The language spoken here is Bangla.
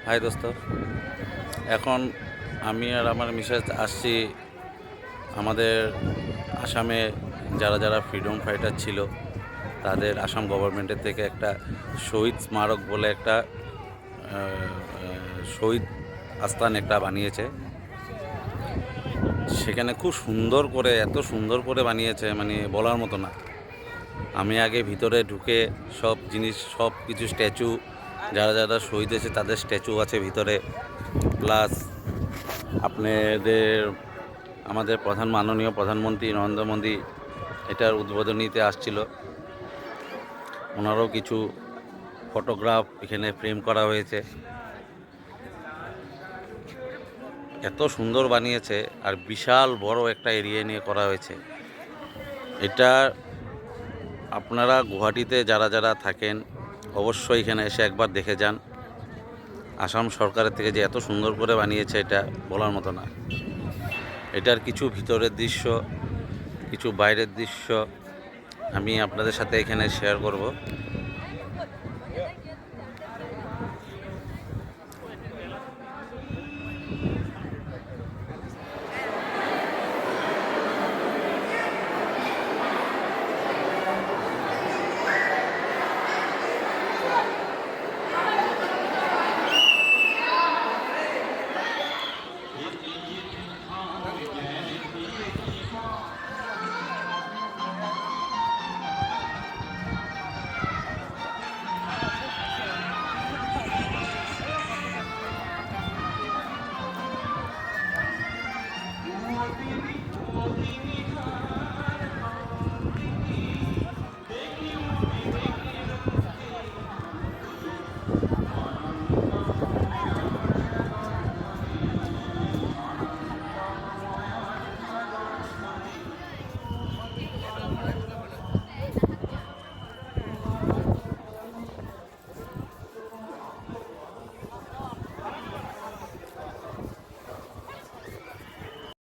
হাই দোস্ত, এখন আমি আর আমার মিসেস আসছি আমাদের আসামে যারা যারা ফ্রিডম ফাইটার ছিল তাদের আসাম গভর্নমেন্টের থেকে একটা শহীদ স্মারক বলে একটা শহীদ আস্থান একটা বানিয়েছে। সেখানে খুব সুন্দর করে, এত সুন্দর করে বানিয়েছে মানে বলার মতো না। আমি আগে ভিতরে ঢুকে সব জিনিস, সব কিছু স্ট্যাচু, যারা যারা শহীদ হয়েছে তাদের স্ট্যাচু আছে ভিতরে, প্লাস আপনাদের আমাদের মাননীয় প্রধানমন্ত্রী নরেন্দ্র মোদী এটার উদ্বোধনীতে আসছিল। ওনারও কিছু ফটোগ্রাফ এখানে ফ্রেম করা হয়েছে। এত সুন্দর বানিয়েছে, আর বিশাল বড় একটা এরিয়া নিয়ে করা হয়েছে। এটা আপনারা গুয়াহাটিতে যারা যারা থাকেন অবশ্যই এখানে এসে একবার দেখে যান। আসাম সরকারের থেকে যে এত সুন্দর করে বানিয়েছে এটা বলার মতো না। এটার কিছু ভিতরের দৃশ্য, কিছু বাইরের দৃশ্য আমি আপনাদের সাথে এখানে শেয়ার করব।